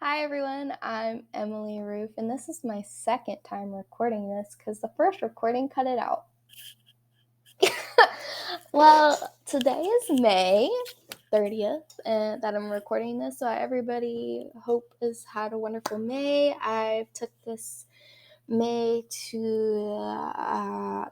Hi everyone, I'm Emily Roof, and this is my second time recording this because the first recording cut it out. Well, today is May 30th and that I'm recording this, so everybody hope has had a wonderful May. I took this May to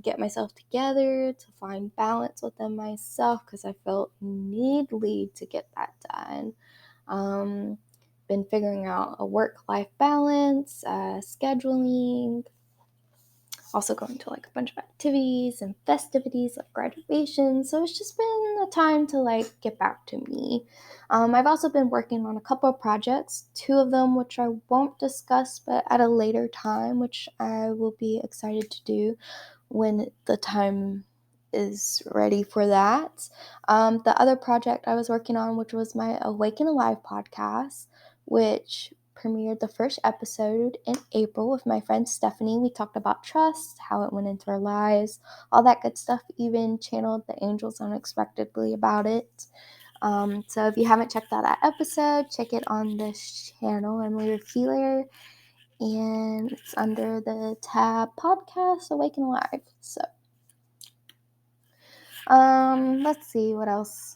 get myself together, to find balance within myself because I felt needly to get that done. Been figuring out a work-life balance, scheduling, also going to like a bunch of activities and festivities like graduation. So it's just been a time to like get back to me. I've also been working on a couple of projects, two of them which I won't discuss, but at a later time, which I will be excited to do when the time is ready for that. The other project I was working on, which was my Awaken Alive podcast, which premiered the first episode in April with my friend Stephanie. We talked about trust, how it went into our lives, all that good stuff, even channeled the angels unexpectedly about it. So if you haven't checked out that episode, check it on this channel and leave a feeler. And it's under the tab podcast Awaken Alive. So let's see what else.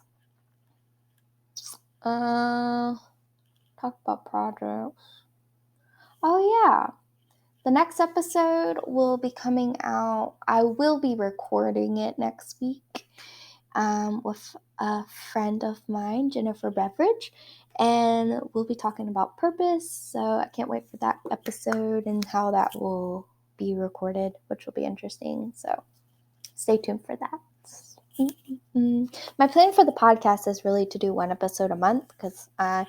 Talk about projects. Oh yeah. The next episode will be coming out. I will be recording it next week with a friend of mine, Jennifer Beveridge, and we'll be talking about purpose. So I can't wait for that episode and how that will be recorded, which will be interesting. So stay tuned for that. My plan for the podcast is really to do one episode a month because I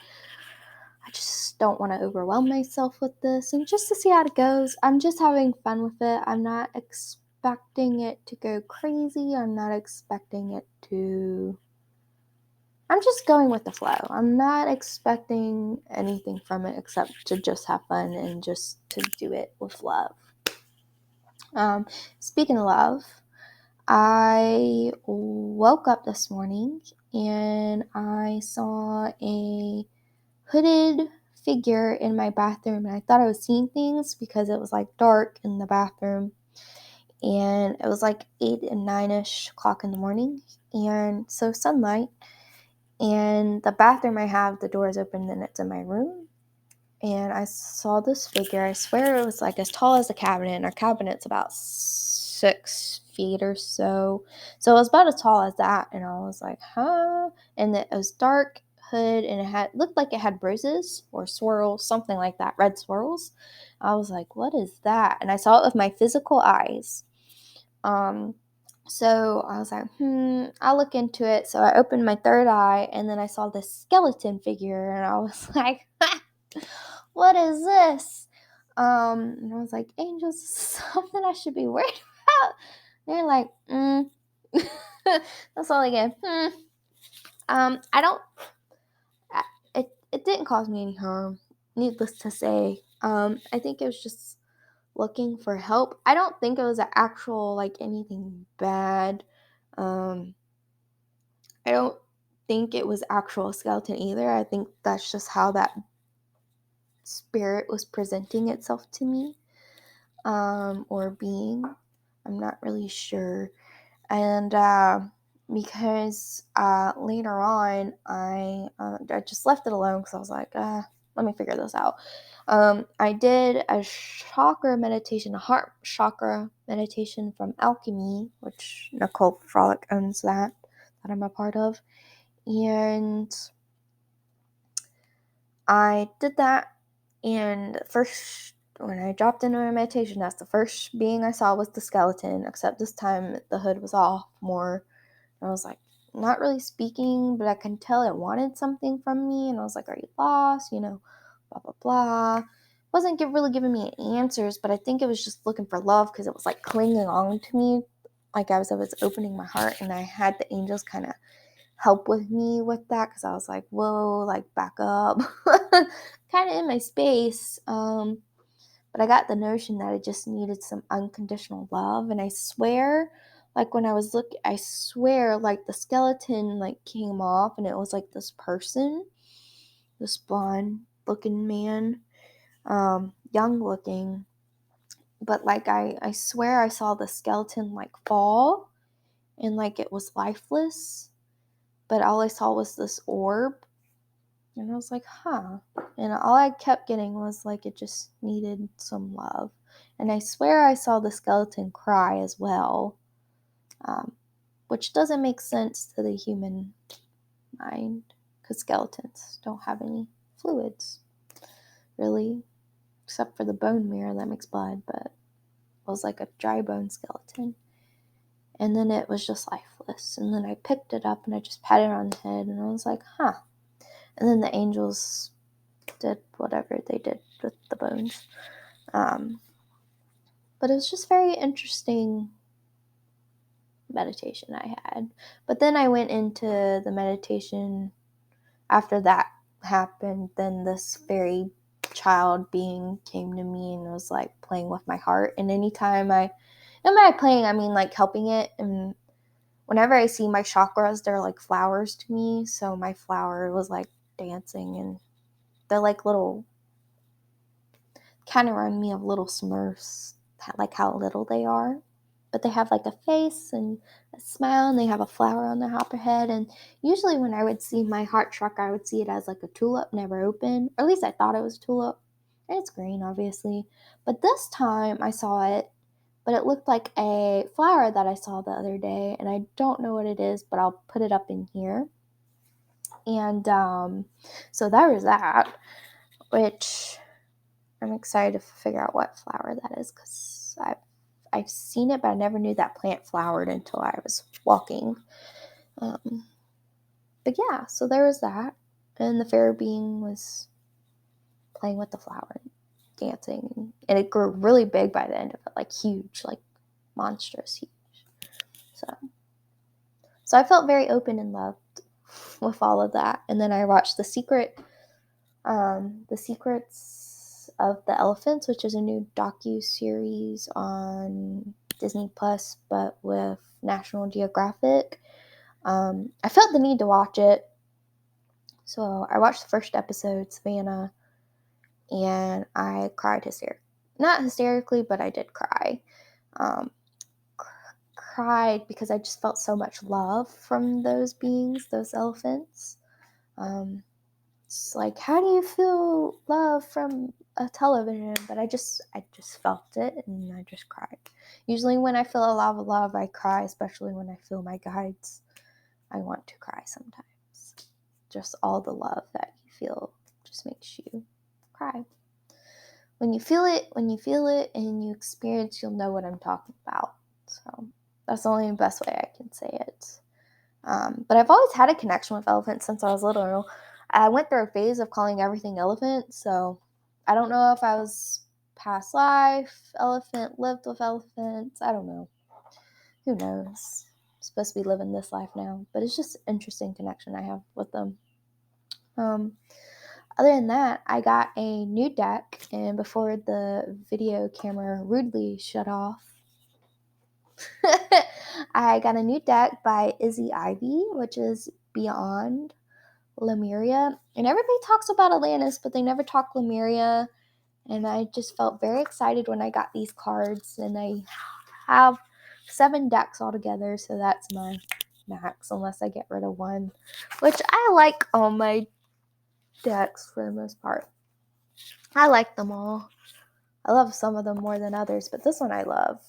just don't want to overwhelm myself with this and just to see how it goes. I'm just having fun with it. I'm not expecting it to go crazy. I'm not expecting it to... I'm just going with the flow. I'm not expecting anything from it except to just have fun and just to do it with love. Speaking of love, I woke up this morning and I saw a hooded figure in my bathroom, and I thought I was seeing things because it was like dark in the bathroom, and it was like 8 and 9ish o'clock in the morning, and so sunlight, and the bathroom I have, the door is open and it's in my room, and I saw this figure. I swear it was like as tall as a cabinet, and our cabinet's about 6 feet or so it was about as tall as that, and I was like, huh? And it was dark hood, and it looked like it had bruises or swirls, something like that, red swirls. I was like, what is that? And I saw it with my physical eyes. So I was like, I'll look into it. So I opened my third eye, and then I saw this skeleton figure, and I was like, what is this? And I was like, angels, is something I should be worried about? They're like, that's all I get. I don't. It didn't cause me any harm. Needless to say, I think it was just looking for help. I don't think it was an actual like anything bad. I don't think it was actual skeleton either. I think that's just how that spirit was presenting itself to me, or being. I'm not really sure. And because later on, I just left it alone because I was like, let me figure this out. I did a chakra meditation, a heart chakra meditation from Alchemy, which Nicole Frolic owns that I'm a part of. And I did that, and first, when I dropped into my meditation, that's the first being I saw was the skeleton, except this time the hood was off more. And I was like, not really speaking, but I can tell it wanted something from me, and I was like, are you lost? Blah, blah, blah. Wasn't really giving me answers, but I think it was just looking for love because it was like clinging on to me, like I was opening my heart, and I had the angels kind of help with me with that because I was like, whoa, like back up, kind of in my space. But I got the notion that I just needed some unconditional love, and I swear, like when I was I swear like the skeleton like came off, and it was like this person, this blonde looking man, young looking, but like I swear I saw the skeleton like fall and like it was lifeless, but all I saw was this orb, and I was like, huh. And all I kept getting was like it just needed some love. And I swear I saw the skeleton cry as well, which doesn't make sense to the human mind because skeletons don't have any fluids, really, except for the bone marrow that makes blood, but it was like a dry bone skeleton. And then it was just lifeless. And then I picked it up and I just patted it on the head and I was like, huh. And then the angels did whatever they did with the bones. But it was just very interesting meditation I had. But then I went into the meditation after that happened. Then this very child being came to me and was like playing with my heart. And anytime by playing, I mean like helping it. And whenever I see my chakras, they're like flowers to me. So my flower was like dancing, and they're like little, kind of remind me of little Smurfs, like how little they are. But they have like a face and a smile, and they have a flower on their hopper head. And usually when I would see my heart chakra, I would see it as like a tulip never open, or at least I thought it was a tulip. And it's green, obviously. But this time I saw it, but it looked like a flower that I saw the other day, and I don't know what it is, but I'll put it up in here. And so there was that, which I'm excited to figure out what flower that is, because I've seen it, but I never knew that plant flowered until I was walking. But yeah, so there was that, and the fairy being was playing with the flower, dancing, and it grew really big by the end of it, like huge, like monstrous huge. So I felt very open and loved with all of that. And then I watched The Secrets of the Elephants, which is a new docu-series on Disney Plus, but with National Geographic. I felt the need to watch it, so I watched the first episode, Savannah, and I cried not hysterically, but I did cry. Cried because I just felt so much love from those beings, those elephants. It's like, how do you feel love from a television? But I just felt it, and I just cried. Usually when I feel a lot of love, I cry, especially when I feel my guides. I want to cry sometimes. Just all the love that you feel just makes you cry. When you feel it and you experience, you'll know what I'm talking about. So that's the only best way I can say it. But I've always had a connection with elephants since I was little. I went through a phase of calling everything elephant, so I don't know if I was past life elephant, lived with elephants. I don't know. Who knows? I'm supposed to be living this life now, but it's just an interesting connection I have with them. Other than that, I got a new deck, and before the video camera rudely shut off, I got a new deck by Izzy Ivy, which is Beyond Lemuria. And everybody talks about Atlantis, but they never talk Lemuria. And I just felt very excited when I got these cards. And I have 7 decks altogether, so that's my max, unless I get rid of one, which I like all my decks for the most part. I like them all. I love some of them more than others, but this one I love.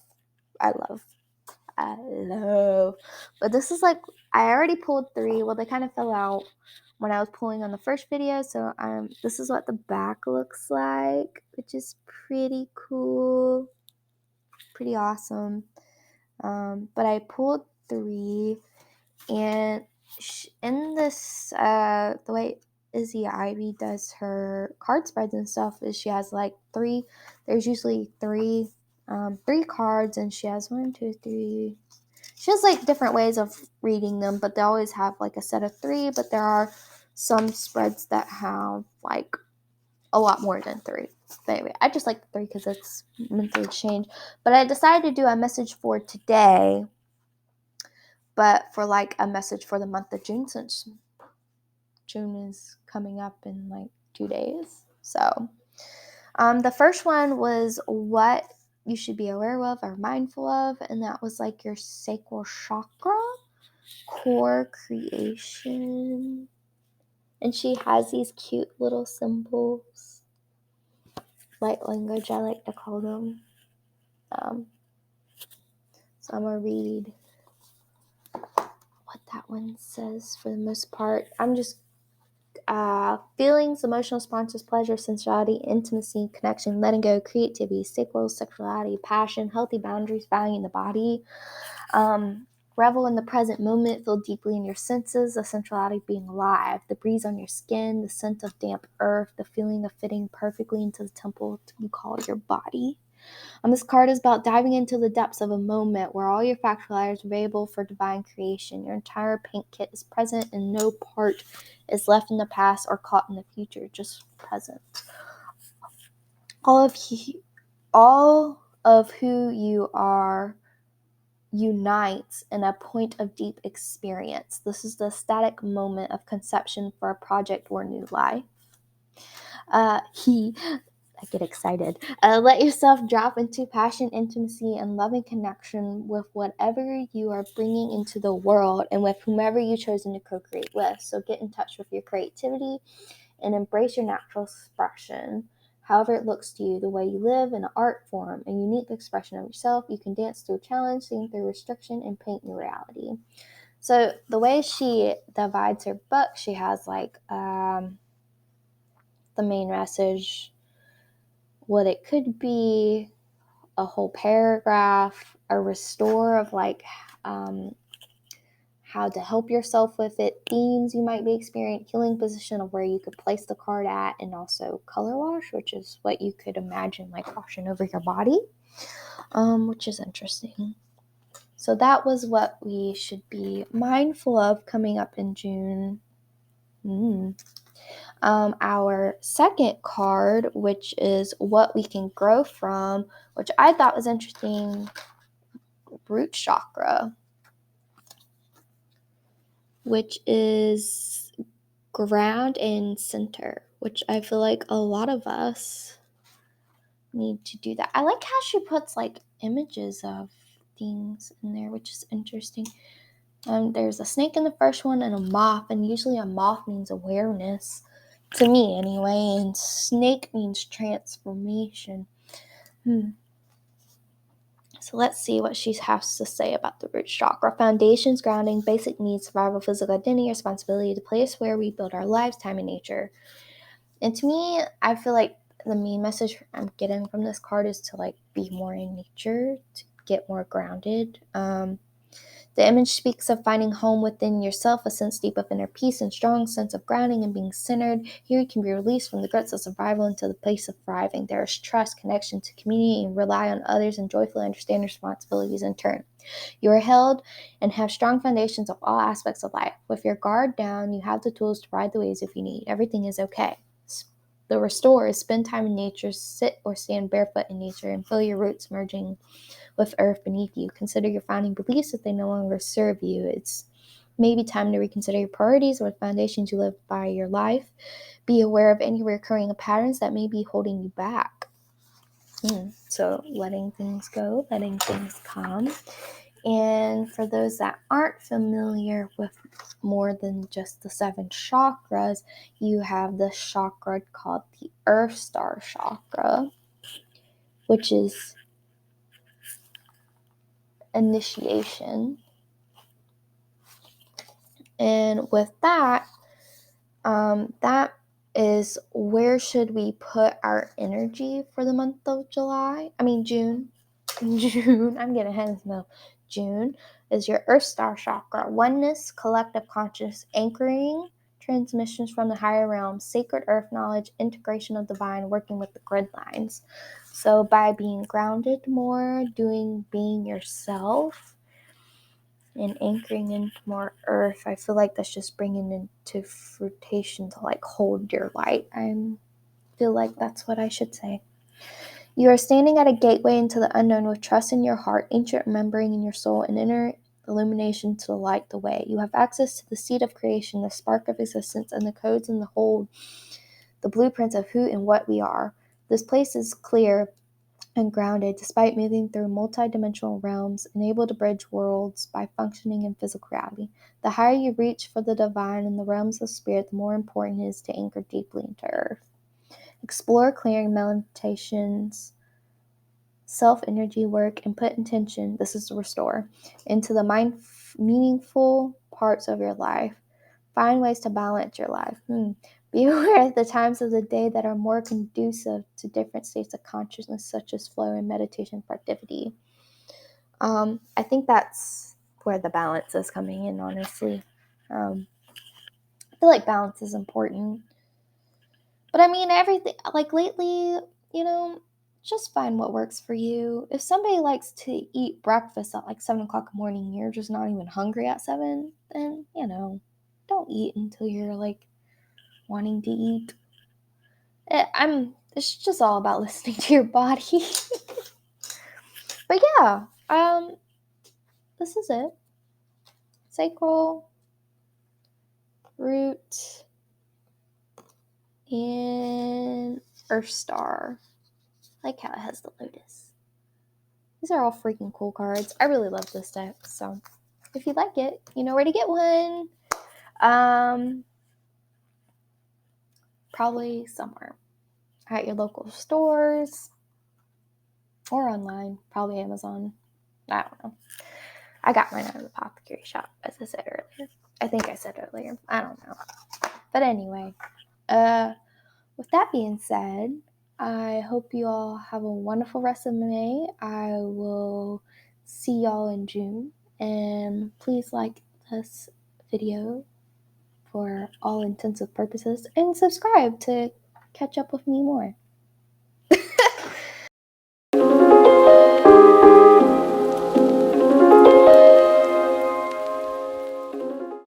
But this is like, I already pulled 3. Well, they kind of fell out when I was pulling on the first video. So this is what the back looks like, which is pretty cool, pretty awesome. But I pulled 3, and in this, the way Izzy Ivy does her card spreads and stuff is she has like 3. There's usually 3 cards, and she has 1, 2, 3. She has like different ways of reading them, but they always have like a set of 3. But there are some spreads that have like a lot more than 3. But anyway, I just like 3 because it's monthly exchange. But I decided to do a message for today, but for like a message for the month of June, since June is coming up in like 2 days. So the first one was what you should be aware of or mindful of, and that was like your sacral chakra, core creation. And she has these cute little symbols, light language, I like to call them. So I'm going to read what that one says for the most part. I'm just feelings, emotional responses, pleasure, sensuality, intimacy, connection, letting go, creativity, sacral, sexuality, passion, healthy boundaries, valuing the body. Revel in the present moment, feel deeply in your senses, the sensuality of being alive, the breeze on your skin, the scent of damp earth, the feeling of fitting perfectly into the temple you call your body. This card is about diving into the depths of a moment where all your factual layers are available for divine creation. Your entire paint kit is present and no part is left in the past or caught in the future, just present. All of who you are unites in a point of deep experience. This is the static moment of conception for a project or new life. I get excited. Let yourself drop into passion, intimacy, and loving connection with whatever you are bringing into the world and with whomever you've chosen to co-create with. So get in touch with your creativity and embrace your natural expression. However it looks to you, the way you live in an art form, a unique expression of yourself. You can dance through challenge, sing through restriction, and paint your reality. So the way she divides her book, she has like the main message, what it could be, a whole paragraph, a restore of like how to help yourself with it, themes you might be experiencing, healing position of where you could place the card at, and also color wash, which is what you could imagine like washing over your body, which is interesting. So that was what we should be mindful of coming up in June. Our second card, which is what we can grow from, which I thought was interesting, root chakra, which is ground and center, which I feel like a lot of us need to do that. I like how she puts like images of things in there, which is interesting. There's a snake in the first one and a moth, and usually a moth means awareness, to me anyway, and snake means transformation. So let's see what she has to say about the root chakra. Foundations, grounding, basic needs, survival, physical identity, responsibility, the place where we build our lives, time, and nature. And to me, I feel like the main message I'm getting from this card is to like be more in nature, to get more grounded. The image speaks of finding home within yourself, a sense deep of inner peace and strong sense of grounding and being centered. Here you can be released from the grips of survival into the place of thriving. There is trust, connection to community, and rely on others and joyfully understand responsibilities in turn. You are held and have strong foundations of all aspects of life. With your guard down, you have the tools to ride the waves if you need. Everything is okay. The restore is spend time in nature, sit or stand barefoot in nature, and feel your roots merging with earth beneath you. Consider your founding beliefs if they no longer serve you. It's maybe time to reconsider your priorities or the foundations you live by your life. Be aware of any recurring patterns that may be holding you back. So letting things go, letting things come. And for those that aren't familiar with more than just the 7 chakras, you have the chakra called the Earth Star chakra, which is initiation. And with that, that is where should we put our energy for the month of June. I'm getting ahead of myself. June is your Earth Star chakra. Oneness, collective conscious anchoring, transmissions from the higher realms, sacred earth knowledge, integration of divine, working with the grid lines. So by being grounded more, being yourself, and anchoring into more earth, I feel like that's just bringing into fruition to like hold your light. I feel like that's what I should say. You are standing at a gateway into the unknown with trust in your heart, ancient remembering in your soul, and inner illumination to light the way. You have access to the seed of creation, the spark of existence, and the codes and the hold the blueprints of who and what we are. This place is clear and grounded despite moving through multidimensional realms, and able to bridge worlds by functioning in physical reality. The higher you reach for the divine in the realms of spirit, the more important it is to anchor deeply into earth. Explore clearing meditations, self-energy work, and put intention, this is to restore, into the meaningful parts of your life. Find ways to balance your life. Be aware of the times of the day that are more conducive to different states of consciousness, such as flow and meditation productivity. I think that's where the balance is coming in, honestly. I feel like balance is important. But I mean, everything, like lately, just find what works for you. If somebody likes to eat breakfast at like 7 o'clock in the morning, you're just not even hungry at 7, then, don't eat until you're like wanting to eat. It's just all about listening to your body. But yeah, this is it. Sacral, root, and Earth Star. I like how it has the lotus. These are all freaking cool cards. I really love this deck, so if you like it, you know where to get one. Probably somewhere at your local stores or online, probably Amazon. I don't know. I got mine out of the apothecary shop, as I said earlier. I think I said earlier. I don't know. But anyway, with that being said, I hope you all have a wonderful rest of May. I will see y'all in June. And please like this video for all intensive purposes and subscribe to catch up with me more.